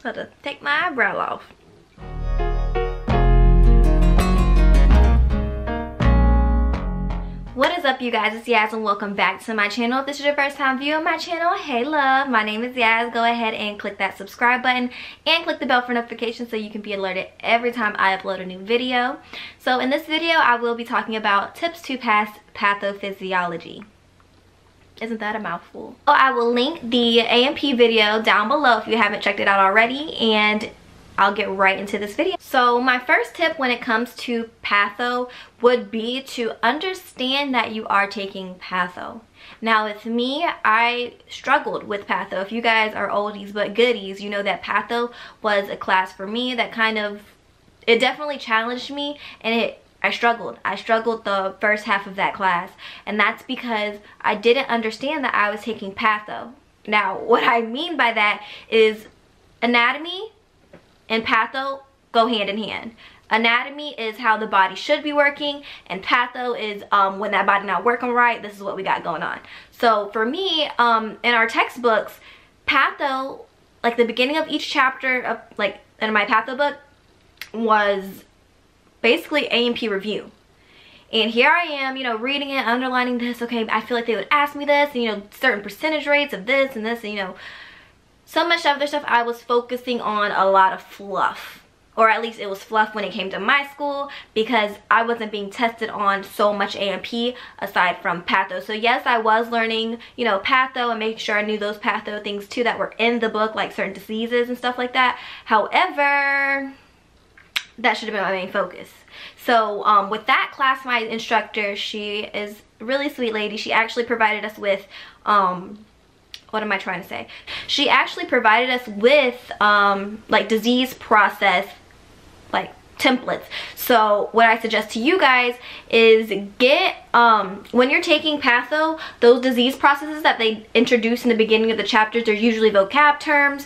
Got to take my eyebrow off. What is up, you guys? It's Yaz and welcome back to my channel. If this is your first time viewing my channel, hey love, my name is Yaz. Go ahead and click that subscribe button and click the bell for notifications so you can be alerted every time I upload a new video. So in this video, I will be talking about tips to pass pathophysiology. Isn't that a mouthful? So I will link the A&P video down below if you haven't checked it out already, and I'll get right into this video. So my first tip when it comes to patho would be to understand that you are taking patho. Now with me, I struggled with patho. If you guys are oldies but goodies, you know that patho was a class for me that it definitely challenged me, and I struggled the first half of that class, and that's because I didn't understand that I was taking patho. Now what I mean by that is anatomy and patho go hand in hand. Anatomy is how the body should be working, and patho is when that body not working right, this is what we got going on. So for me, in our textbooks, patho, like the beginning of each chapter of in my patho book, was basically A&P review. And here I am, you know, reading it, underlining this. Okay, I feel like they would ask me this, and, you know, certain percentage rates of this and this, and, you know, so much other stuff. I was focusing on a lot of fluff, or at least it was fluff when it came to my school, because I wasn't being tested on so much A&P aside from patho. So yes, I was learning, you know, patho and making sure I knew those patho things too that were in the book, like certain diseases and stuff like that. However, that should have been my main focus. So with that class, my instructor, she is a really sweet lady. She actually provided us with what am I trying to say? She actually provided us with like disease process templates. So what I suggest to you guys is get when you're taking patho, those disease processes that they introduce in the beginning of the chapters, they're usually vocab terms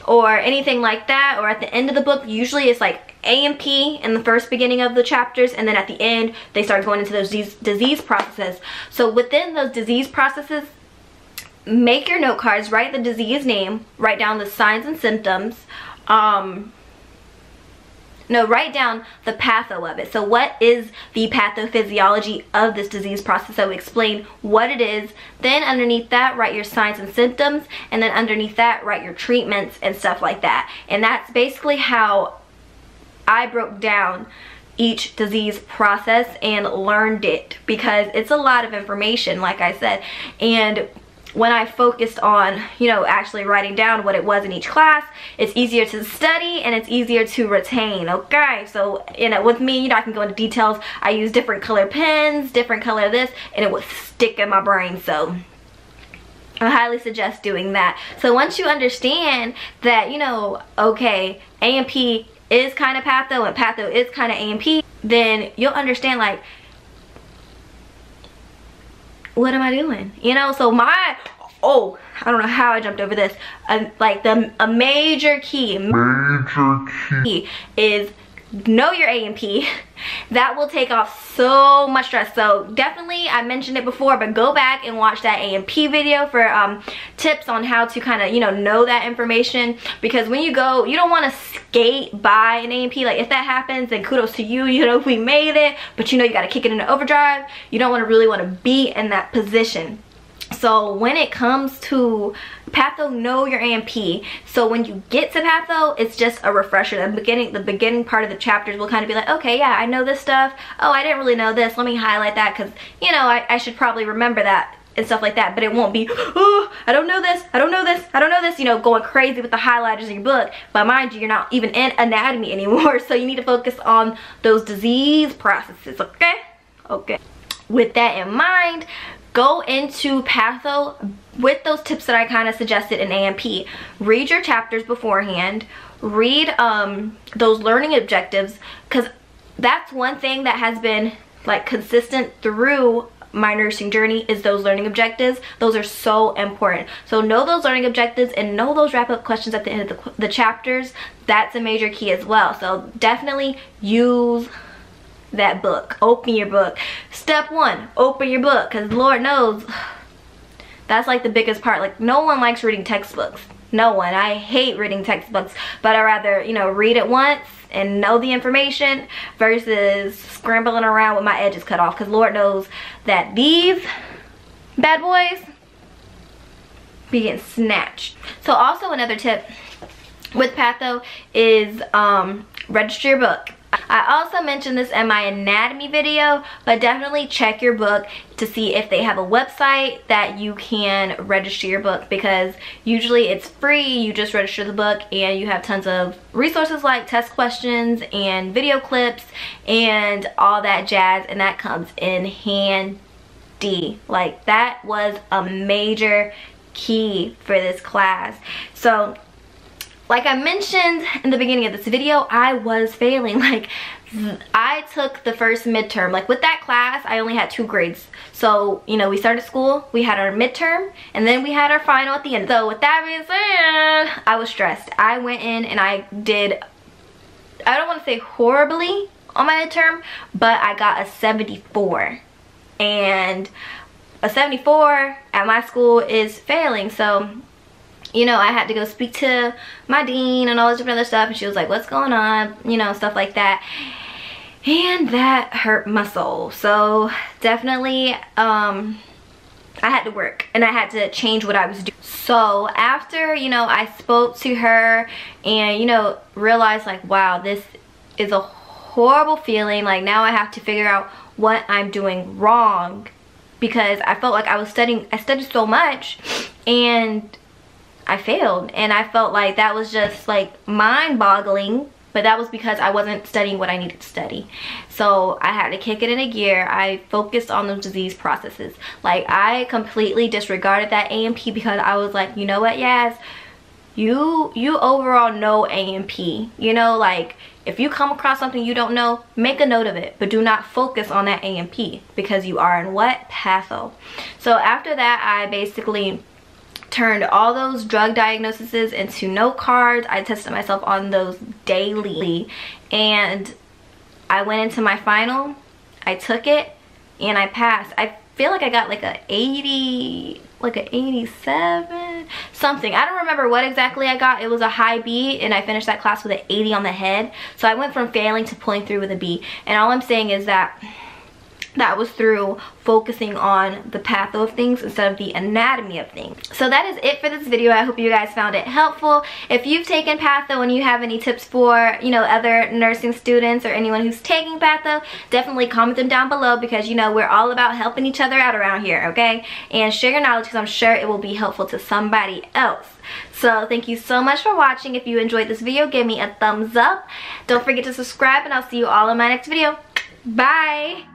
or anything like that, or at the end of the book usually it's like A&P in the first beginning of the chapters, and then at the end they start going into those disease processes. So within those disease processes, make your note cards, write the disease name, write down the signs and symptoms, write down the patho of it. So what is the pathophysiology of this disease process? So explain what it is. Then underneath that, write your signs and symptoms, and then underneath that, write your treatments and stuff like that. And that's basically how I broke down each disease process and learned it, because it's a lot of information, like I said. And when I focused on, you know, actually writing down what it was in each class, it's easier to study and it's easier to retain, okay? So, you know, with me, you know, I can go into details. I use different color pens, different color this, and it would stick in my brain. So I highly suggest doing that. So once you understand that, you know, okay, A&P is kind of patho and patho is kind of A&P, then you'll understand, like, what am I doing? You know, so I don't know how I jumped over this. Like a major key is know your A&P. That will take off so much stress. So definitely, I mentioned it before, but go back and watch that A&P video for tips on how to kind of, you know that information. Because when you go, you don't want to skate by an A&P. Like, if that happens, then kudos to you, you know, we made it, but you know you got to kick it into overdrive. You don't really want to be in that position. So when it comes to patho, know your A&P. So when you get to patho, it's just a refresher. The beginning part of the chapters will kind of be like, okay, yeah, I know this stuff. Oh, I didn't really know this. Let me highlight that, because, you know, I should probably remember that and stuff like that. But it won't be, oh, I don't know this, I don't know this, I don't know this, you know, going crazy with the highlighters in your book. But mind you, you're not even in anatomy anymore. So you need to focus on those disease processes, okay? Okay. With that in mind, go into patho with those tips that I kind of suggested in A&P. Read your chapters beforehand. Read those learning objectives, because that's one thing that has been like consistent through my nursing journey, is those learning objectives. Those are so important. So know those learning objectives and know those wrap-up questions at the end of the chapters. That's a major key as well. So definitely use that book. Open your book. Step one, open your book, because Lord knows That's like the biggest part. Like, no one likes reading textbooks. No one. I hate reading textbooks, but I'd rather, you know, read it once and know the information versus scrambling around with my edges cut off, because Lord knows that these bad boys be getting snatched. So also another tip with PATHO is Registry Book. I also mentioned this in my anatomy video, but definitely check your book to see if they have a website that you can register your book, because usually it's free. You just register the book and you have tons of resources like test questions and video clips and all that jazz, and that comes in handy. Like, that was a major key for this class. So like I mentioned in the beginning of this video, I was failing. Like, I took the first midterm. Like, with that class, I only had 2 grades. So, you know, we started school, we had our midterm, and then we had our final at the end. So with that being said, I was stressed. I went in and I did, I don't want to say horribly on my midterm, but I got a 74. And a 74 at my school is failing. So, you know, I had to go speak to my dean and all this different other stuff, and she was like, what's going on, you know, stuff like that. And that hurt my soul. So definitely I had to work and I had to change what I was doing. So after, you know, I spoke to her and, you know, realized like, wow, this is a horrible feeling. Like, now I have to figure out what I'm doing wrong, because I felt like I studied so much and I failed, and I felt like that was just like mind-boggling, but that was because I wasn't studying what I needed to study. So I had to kick it in a gear. I focused on those disease processes. Like, I completely disregarded that A&P because I was like, you know what, Yaz, you overall know A&P. You know, like, if you come across something you don't know, make a note of it, but do not focus on that A&P, because you are in what? PATHO. So after that, I basically turned all those drug diagnoses into note cards. I tested myself on those daily, and I went into my final. I took it and I passed. I feel like I got like a 80, like a 87 something. I don't remember what exactly I got. It was a high B, and I finished that class with an 80 on the head. So I went from failing to pulling through with a B, and all I'm saying is that that was through focusing on the patho of things instead of the anatomy of things. So that is it for this video. I hope you guys found it helpful. If you've taken patho and you have any tips for, you know, other nursing students or anyone who's taking patho, definitely comment them down below, because, you know, we're all about helping each other out around here, okay? And share your knowledge, because I'm sure it will be helpful to somebody else. So thank you so much for watching. If you enjoyed this video, give me a thumbs up. Don't forget to subscribe, and I'll see you all in my next video. Bye!